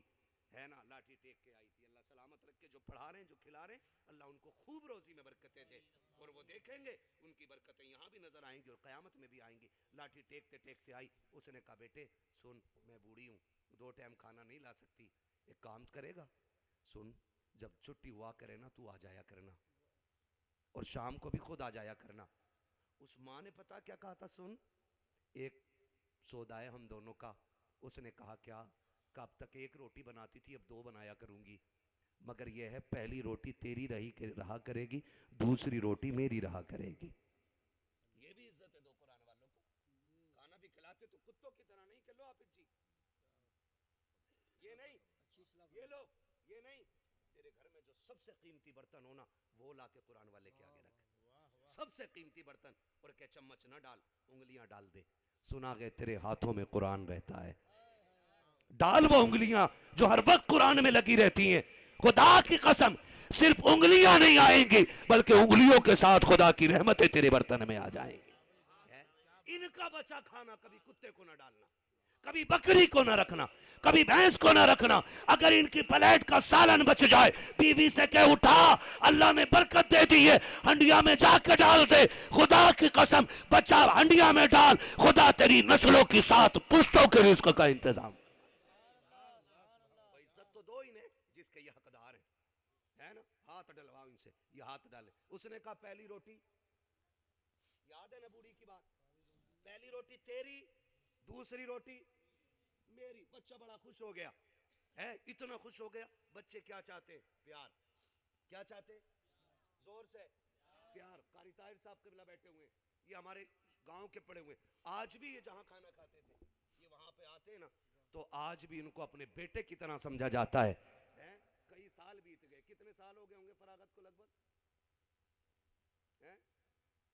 है ना, लाठी टेक के आई थी। अल्लाह सलामत रख के, जो पढ़ा रहे हैं, जो खिला रहे हैं, अल्लाह उनको खूब रोजी में बरकतें दे। और वो देखेंगे उनकी बरकतें यहाँ भी नजर आएंगी और क़यामत में भी आएंगी। लाठी टेकते टेकते आई। उसने कहा बेटे सुन, मैं बूढ़ी हूँ, 2 टाइम खाना नहीं ला सकती, एक काम करेगा? सुन, जब छुट्टी हुआ करे ना, तू आ जाया करना और शाम को भी खुद आ जाया करना। उस माँ ने पता क्या कहा था? सुन, एक सौदा है हम दोनों का। उसने कहा क्या? कब तक 1 रोटी बनाती थी, अब 2 बनाया करूंगी, मगर यह है पहली रोटी तेरी रहा करेगी, दूसरी रोटी मेरी रहा करेगी। ये भी इज्जत है दो कुरान वालों को। खाना भी खिलाते तो कुत्तों की तरह नहीं, कि लो आप जी, ये नहीं, ये लो, ये नहीं। तेरे घर में जो सबसे कीमती बर्तन हो ना, वो ला के कुरान वाले के आगे रख, सबसे कीमती बर्तन। और क्या चम्मच ना डाल, उंगलियां डाल दे। सुना गए तेरे हाथों में कुरान रहता है, डाल वो उंगलियां जो हर वक्त कुरान में लगी रहती हैं। खुदा की कसम, सिर्फ उंगलियां नहीं आएंगी, बल्कि उंगलियों के साथ खुदा की रहमतें तेरे बर्तन में आ जाएंगी। इनका बचा खाना कभी कुत्ते को ना डालना, कभी बकरी को ना रखना, कभी भैंस को ना रखना। अगर इनकी प्लेट का सालन बच जाए, बीवी से कह उठा, अल्लाह ने बरकत दे दी है, हंडिया में जाके डाल दे। खुदा की कसम, बच्चा हंडिया में डाल, खुदा तेरी नस्लों की 7 पुश्तों के रिस्क का इंतजाम। इज्जत तो दो ही ने जिसके ये हकदार है ना? हाथ डलवाओ इनसे, ये हाथ डाले। उसने कहा पहली रोटी, याद है ना बूढ़ी की बात, पहली रोटी तेरी, दूसरी रोटी मेरी। बच्चा बड़ा खुश हो गया है, इतना खुश हो गया। बच्चे क्या चाहते हैं? प्यार। क्या चाहते हैं? जोर से प्यार। कारी ताहिर साहब के बिला बैठे हुए, ये हमारे गांव के पड़े हुए, आज भी ये जहां खाना खाते थे, ये वहां पे आते हैं ना, तो आज भी इनको अपने बेटे की तरह समझा जाता है। कई साल बीत गए, कितने साल हो गए होंगे फरागत को? लगभग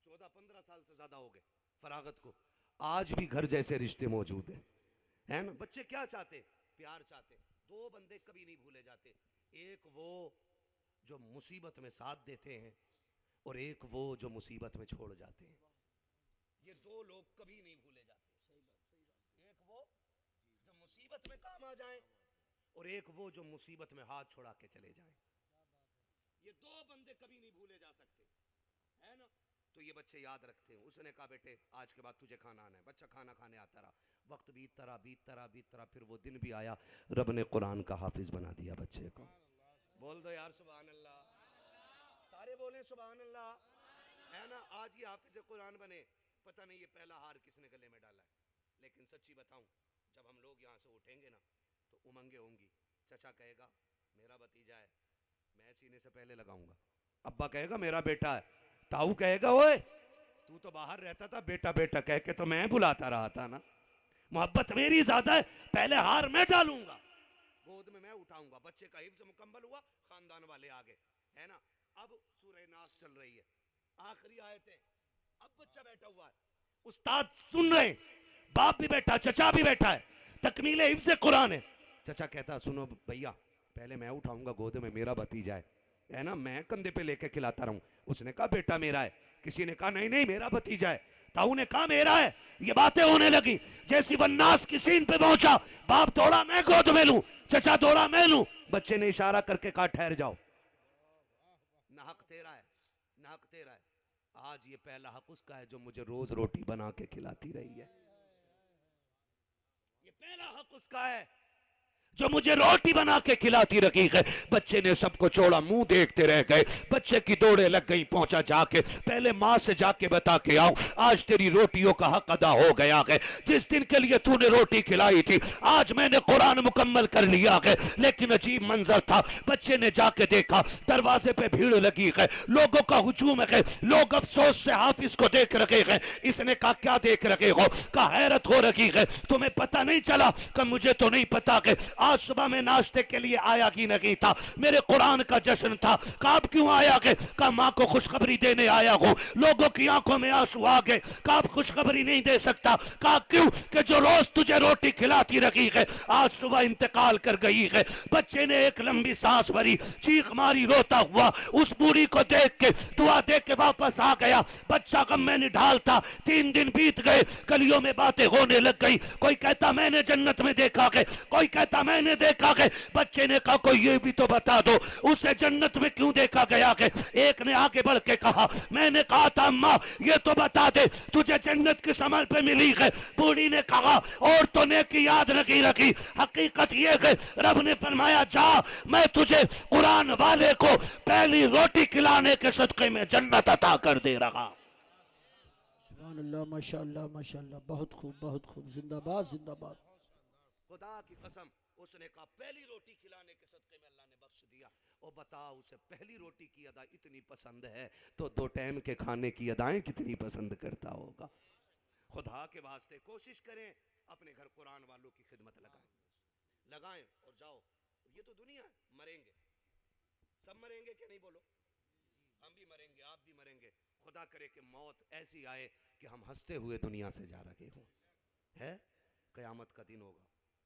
14-15 साल से ज्यादा हो गए फरागत को। आज भी घर जैसे रिश्ते मौजूद है ना? बच्चे क्या चाहते? प्यार चाहते। 2 बंदे कभी नहीं भूले जाते, एक वो जो मुसीबत में साथ देते हैं और एक वो जो मुसीबत में छोड़ जाते हैं। ये 2 लोग कभी नहीं भूले जाते। एक वो जो मुसीबत में काम आ जाए और एक वो जो मुसीबत में हाथ छोड़ा के चले जाएं। ये 2 बंदे कभी नहीं भूले जा सकते, है ना? तो ये बच्चे याद रखते हैं। उसने कहा बेटे आज के बाद तुझे खाना आना है। बच्चा खाना खाने आता रहा, वक्त बीतता रहा, बीतता रहा, बीतता रहा। फिर वो दिन भी आया, रब ने कुरान का हाफिज बना दिया बच्चे को। बोल दो यार सुभान अल्लाह, सारे बोले सुभान अल्लाह, है ना? आज ये हाफिज कुरान बने। पता नहीं ये पहला हार किसने गले में डाला है, लेकिन सच्ची बताऊं, जब हम लोग यहाँ से उठेंगे ना, तो उमंगे होंगी। चचा कहेगा मेरा भतीजा है, मैं सीने से पहले लगाऊंगा। अब्बा कहेगा मेरा बेटा है। ताऊ कहेगा ओए तू तो बाहर रहता था, बेटा बेटा कह के तो मैं बुलाता रहा था ना। मोहब्बत मेरी ज्यादा है, पहले हार मैं डालूंगा, गोद में मैं उठाऊंगा। बच्चे का हिफ्ज़ मुकम्मल हुआ, खानदान वाले आगे, है ना? अब सूरह नास चल रही है, आखिरी आयतें। अब बच्चा बैठा हुआ है, उस्ताद सुन रहे, बाप भी बैठा, चचा भी बैठा है, तकमीले हिफ्ज़ कुरान है। चचा कहता सुनो भैया, पहले मैं उठाऊंगा गोद में, मेरा भतीजा है ना, मैं कंधे पे लेके खिलाता रहूं। उसने कहा बेटा मेरा है, किसी ने कहा नहीं नहीं मेरा भतीजा है, ताऊ ने कहा मेरा है। ये बातें होने लगी। जैसी वन्नास की सीन पे पहुंचा, बाप दौड़ा मैं गोद में लूं, चचा दौड़ा मैं लूं। बच्चे ने इशारा करके कहा ठहर जाओ, ना हक तेरा है, ना हक तेरा है। आज ये पहला हक उसका है जो मुझे रोज रोटी बना के खिलाती रही है। ये पहला हक उसका है। जो मुझे रोटी बना के खिलाती रखी है। बच्चे ने सबको छोड़ा, मुंह देखते रह गए। बच्चे की दौड़े लग गई, पहुंचा जाके पहले माँ से जाके बता के आओ, आज तेरी रोटियों का हक अदा हो गया है। जिस दिन के लिए तूने रोटी खिलाई थी, आज मैंने कुरान मुकम्मल कर लिया है। लेकिन अजीब मंजर था, बच्चे ने जाके देखा दरवाजे पे भीड़ लगी है, लोगों का हुजूम है, लोग अफसोस से हाफिज को देख रहे हैं। इसने कहा क्या देख रहे हो? कहा हैरत हो रही है, तुम्हें पता नहीं चला? कि मुझे तो नहीं पता कि आज सुबह में नाश्ते के लिए आया कि नहीं था, मेरे कुरान का जश्न था। कहा अब क्यों आया गए? कहा माँ को खुशखबरी देने आया हूँ। लोगों की आंखों में आंसू आ गए। कहा अब खुशखबरी नहीं दे सकता। कहा क्यों? कि जो रोज तुझे रोटी खिलाती रही है, आज सुबह इंतकाल कर गई है। बच्चे ने एक लंबी सांस भरी, चीख मारी, रोता हुआ उस बूढ़ी को देख के दुआ दे के वापस आ गया। बच्चा गम में निढाल था। 3 दिन बीत गए, गलियों में बातें होने लग गई। कोई कहता मैंने जन्नत में देखा है, कोई कहता मैंने देखा है। बच्चे ने कहा कोई ये भी तो बता दो, उसे जन्नत में क्यों देखा गया है? एक ने आगे बढ़ के कहा, मैंने कहा था अम्मा ये तो बता दे तुझे जन्नत किस अमल पे मिली है? बूढ़ी ने कहा और तो नेकी याद नहीं रखी। हकीकत ये है, रब ने फरमाया जा, मैं तुझे कुरान वाले को पहली रोटी खिलाने के सदक़े में जन्नत अता कर दे रहा। सुभान अल्लाह, माशाअल्लाह माशाअल्लाह, बहुत खूब बहुत खूब, जिंदाबाद जिंदाबाद। खुदा की कसम, उसने कहा पहली रोटी खिलाने के सदक़े में अल्लाह ने बख्श दिया। और बता, उसे पहली रोटी की अदा इतनी पसंद है तो 2 टाइम के खाने की अदाएं कितनी पसंद करता होगा। खुदा के वास्ते कोशिश करें, अपने घर कुरान वालों की खिदमत लगाएं और जाओ। ये तो दुनिया है, मरेंगे सब, मरेंगे कि नहीं बोलो? हम भी मरेंगे, आप भी मरेंगे। खुदा करे कि मौत ऐसी आए कि हम हंसते हुए दुनिया से जा रहे हों। है क़यामत का दिन होगा,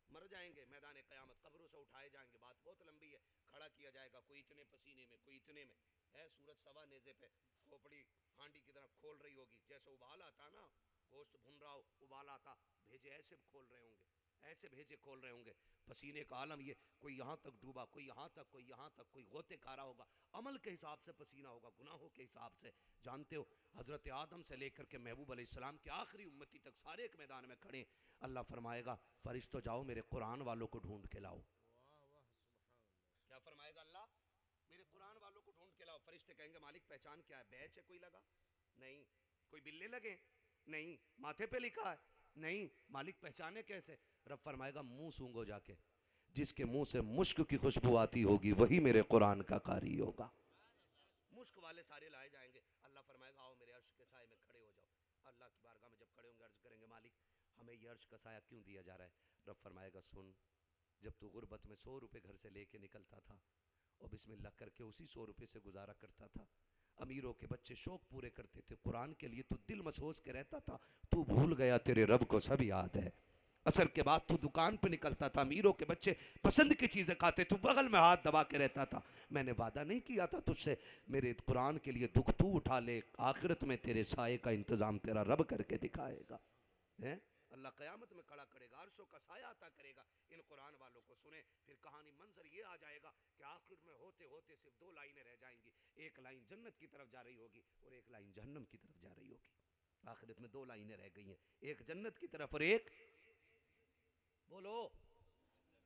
मर जाएंगे, मैदान क़यामत, कब्रों से उठाए जाएंगे। बात बहुत लंबी है, खड़ा किया जाएगा, कोई इतने पसीने में, कोई इतने में। है सूरज सवा नेज़े पे, खोपड़ी हांडी की तरह खोल रही होगी, जैसे उबाल आता ना, गोश्त भुन रहा हो, उबाल आता, भेजे ऐसे खोल रहे होंगे, ऐसे भेजे खोल रहे होंगे। पसीने का आलम ये, कोई यहाँ तक डूबा, कोई यहाँ तक, कोई यहाँ तक, कोई गोते खा रहा होगा। अमल के हिसाब से पसीना होगा, गुनाहों के हिसाब से। जानते हो हजरत आदम से लेकर के महबूब अलैहिस्सलाम के आखिरी उम्मती तक सारे एक मैदान में खड़े। अल्लाह फरमाएगा फरिश्तों जाओ मेरे कुरान वालों को ढूंढ के लाओ। क्या फरमाएगा अल्लाह? मेरे कुरान वालों को ढूंढ के लाओ। फरिश्ते कहेंगे मालिक पहचान क्या है? बैच है कोई लगा? नहीं। कोई बिल्ले लगे? नहीं। माथे पे लिखा है? नहीं। मालिक पहचाने कैसे? रब फरमाएगा मुंह सूंघो जाके, जिसके मुंह से मुश्क की खुशबू आती होगी वही मेरे कुरान का कारी होगा। मुश्क वाले सारे लाए जाएंगे। अल्लाह फरमाएगा आओ मेरे अर्श के साए में खड़े हो जाओ। अल्लाह की बारगाह में जब खड़े होंगे अर्ज करेंगे मालिक हमें ये अर्श का साया क्यों दिया जा रहा है? रब फरमाएगा सुन, जब तू गुर्बत में 100 रुपए घर से लेके निकलता था और बिस्मिल्लाह करके उसी 100 रुपए से गुजारा करता था। अमीरों के बच्चे शौक पूरे करते थे, कुरान के लिए तू दिल मसोस के रहता था, तू भूल गया तेरे रब को सब याद है। असर के बाद तू दुकान पे निकलता था, अमीरों के बच्चे पसंद की चीजें खाते, तू बगल में हाथ दबा के रहता था। मैंने वादा नहीं किया था तुझसे, मेरे कुरान के लिए दुख तू उठा ले, आखिरत में तेरे साये का इंतजाम तेरा रब करके दिखाएगा। है अल्लाह क़यामत में खड़ा करेगा, अर्शों का साया अता करेगा इन कुरान वालों को। सुने फिर कहानी, मंजर ये आ जाएगा कि आखिर में होते होते सिर्फ 2 लाइनें रह जाएंगी। एक लाइन जन्नत की तरफ जा रही होगी और एक लाइन जहन्नम की तरफ जा रही होगी। आखिरत में 2 लाइनें रह गई हैं, एक जन्नत की तरफ और एक बोलो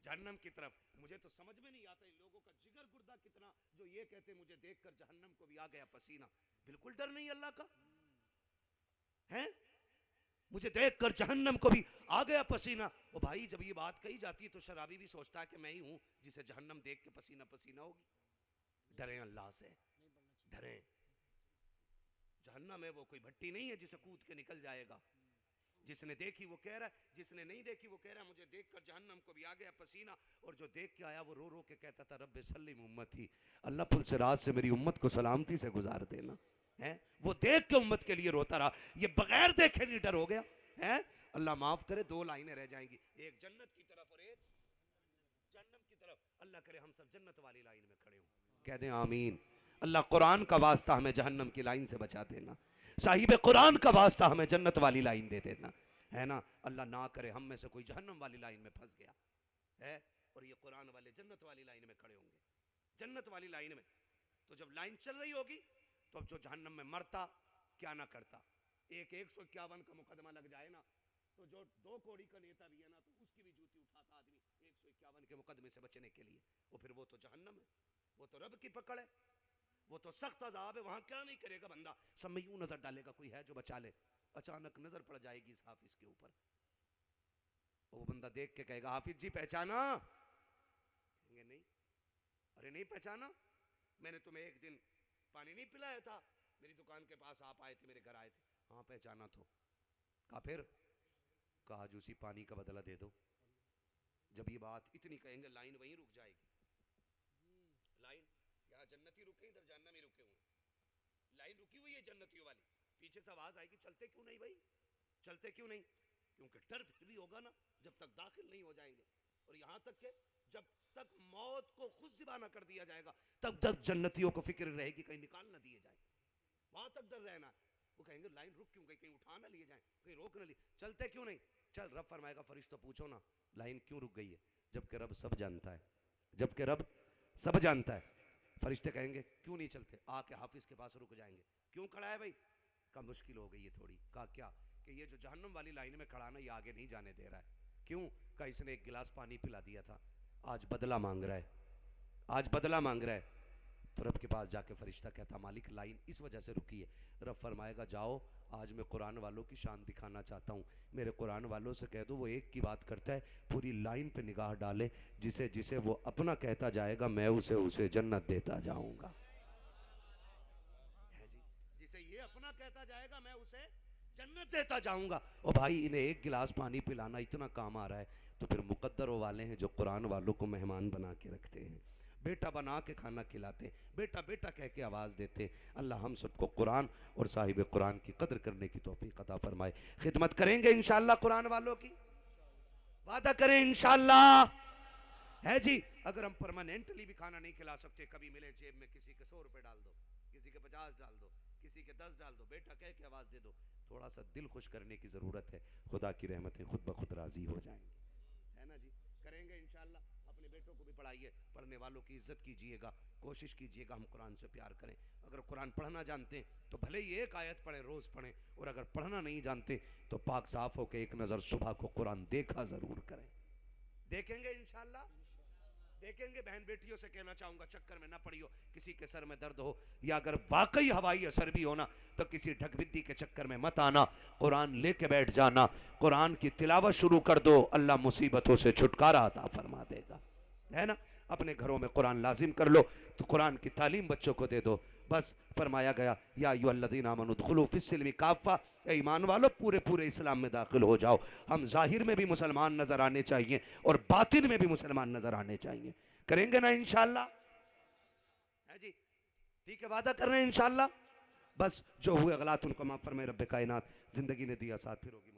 जहन्नम की तरफ। मुझे तो समझ में नहीं आता इन लोगों का जिगर गुर्दा कितना, जो ये कहते मुझे देखकर जहन्नम को भी आ गया पसीना। बिल्कुल डर नहीं अल्लाह का है? मुझे देखकर जहन्नम को भी आ गया पसीना। ओ भाई जब ये बात कही जाती है तो शराबी भी सोचता है कि मैं ही हूं जिसे जहन्नम देख के पसीना पसीना होगी। डरें अल्लाह से, डरें। जहन्नम है वो कोई भट्टी नहीं है जिसे कूद के निकल जाएगा। जिसने देखी वो कह रहा है, जिसने नहीं देखी वो कह रहा है मुझे देखकर जहन्नम को भी आ गया पसीना। और जो देख के आया वो रो रो के कहता था रब्बे सल्लिम उम्मती, अल्लाह पुल से रात से मेरी उम्मत को सलामती से गुजार देना। है वो देख के उम्मत के लिए रोता रहा, ये बगैर देखे निडर हो गया। है अल्लाह माफ करे 2 लाइनें रह जाएंगी, एक जन्नत की तरफ और एक जहन्नम की तरफ। अल्लाह करे हम सब जन्नत वाली लाइन में खड़े हों, कह दें आमीन। अल्लाह कुरान का वास्ता हमें जहन्नम की लाइन से बचा देना, साहिब कुरान का वास्ता हमें जन्नत वाली लाइन दे देना, है ना? अल्लाह ना करे हम में से कोई जहन्नम वाली लाइन में फंस गया है और ये कुरान वाले जन्नत वाली लाइन में खड़े होंगे। जन्नत वाली लाइन में तो जब लाइन चल रही होगी तो अब जो जहन्नम में मरता क्या ना करता, 151 का मुकदमा लग जाए ना तो जो 2 कौड़ी का नेता भी है ना तो उसकी भी जूती उठाता आदमी। खुदावन के मुकदमे से बचने के लिए। वो तो जहन्नम है, वो तो रब की पकड़ है, वो तो सख्त अजाब है, वहां क्या नहीं करेगा बंदा। सब में यूं नजर डालेगा कोई है जो बचा ले, अचानक नजर पड़ जाएगी इस हाफिज के ऊपर, वो बंदा देख के कहेगा हाफिज जी पहचाना? कहेंगे नहीं। अरे नहीं पहचाना? मैंने तुम्हें एक दिन पानी नहीं पिलाया था, मेरी दुकान के पास आप आए थे, मेरे घर आए थे। हाँ पहचाना तो। कहा फिर? कहा आज उसी पानी का बदला दे दो। जब ये बात इतनी कहेंगे लाइन वहीं रुक जाएगी। लाइन यहाँ जन्नती रुके, इधर जहन्नमी रुके हुए, लाइन रुकी हुई है जन्नतियों वाली। पीछे से आवाज आएगी चलते क्यों नहीं भाई, चलते क्यों नहीं? क्योंकि डर फिर भी होगा ना जब तक दाखिल नहीं हो जाएंगे। और यहां तक के जब तक मौत को खुद ज़िबाना कर दिया जाएगा तब तक जन्नतियों को फिक्र रहेगी कहीं निकाल ना दिए जाए, वहां तक डर रहना। वो कहेंगे लाइन रुक क्यों गई, कहीं उठा ना लिए जाए, कहीं रोक ना लिए, चलते क्यों नहीं? चल रब फरमाएगा फरिश्ता पूछो ना लाइन क्यों रुक गई है, जबकि रब सब जानता है, जबकि रब सब जानता है। फरिश्ते कहेंगे क्यों नहीं चलते, आके हाफिज के पास रुक जाएंगे। क्यों खड़ा है भाई? का मुश्किल हो गई है थोड़ी। कहा क्या? कि ये जो जहन्नम वाली लाइन में खड़ा ना ये आगे नहीं जाने दे रहा है। क्यों? का इसने एक गिलास पानी पिला दिया था, आज बदला मांग रहा है, आज बदला मांग रहा है। तो रब के पास जाके फरिश्ता कहता मालिक लाइन इस वजह से रुकी है। रब फरमाएगा जाओ आज मैं कुरान वालों की शान दिखाना चाहता हूँ, मेरे कुरान वालों से कह दो वो एक की बात करता है, पूरी लाइन पे निगाह डाले, जिसे जिसे वो अपना कहता जाएगा मैं उसे उसे जन्नत देता जाऊंगा। है जी, जिसे ये अपना कहता जाएगा मैं उसे जन्नत देता जाऊंगा। और भाई इन्हें एक गिलास पानी पिलाना इतना काम आ रहा है, तो फिर मुकद्दरों वाले हैं जो कुरान वालों को मेहमान बना के रखते हैं, बेटा बना के खाना खिलाते, बेटा बेटा कह के आवाज़ देते। अल्लाह हम सबको कुरान और साहिब कुरान की कदर करने की तौफीक अता फरमाए। खिदमत करेंगे इंशाअल्लाह कुरान वालों की, वादा करें इंशाअल्लाह। है जी, अगर हम परमानेंटली भी खाना नहीं खिला सकते, कभी मिले जेब में किसी के 100 रुपए डाल दो, किसी के 50 डाल दो, किसी के 10 डाल दो, बेटा कह के आवाज़ दे दो, थोड़ा सा दिल खुश करने की ज़रूरत है, खुदा की रहमतें खुद ब खुद राज़ी हो जाएंगी। है ना जी, करेंगे इंशाअल्लाह। अपने बेटों को भी पढ़ाइए, पढ़ने वालों की इज्जत कीजिएगा, कोशिश कीजिएगा हम कुरान से प्यार करें। अगर कुरान पढ़ना जानते हैं तो भले ही एक आयत पढ़ें, रोज़ पढ़ें, और अगर पढ़ना नहीं जानते तो पाक साफ हो के एक नज़र सुबह को कुरान देखा ज़रूर करें। देखेंगे इंशाअल्लाह, देखेंगे। बहन बेटियों से कहना चाहूंगा चक्कर में ना पड़ियो, किसी के सर में दर्द हो या अगर वाकई हवाई असर भी होना तो किसी ढकबिद्दी के चक्कर में मत आना, कुरान लेके बैठ जाना, कुरान की तिलावत शुरू कर दो, अल्लाह मुसीबतों से छुटकारा अता फरमा देगा। है ना, अपने घरों में कुरान लाजिम कर लो, तो कुरान की तालीम बच्चों को दे दो। बस फरमाया गया या अय्युहल्लज़ीना आमनू उदखुलू फिस्सिल्मि काफ़ा, ईमान वालों पूरे पूरे इस्लाम में दाखिल हो जाओ। हम जाहिर में भी मुसलमान नजर आने चाहिए और बातिन में भी मुसलमान नजर आने चाहिए। करेंगे ना इंशाअल्लाह? है जी, ठीक है, वादा कर रहे हैं इंशाअल्लाह। बस जो हुए गलत उनको माफ फरमाए रब्बे कायनात। जिंदगी ने दिया साथ फिर होगी।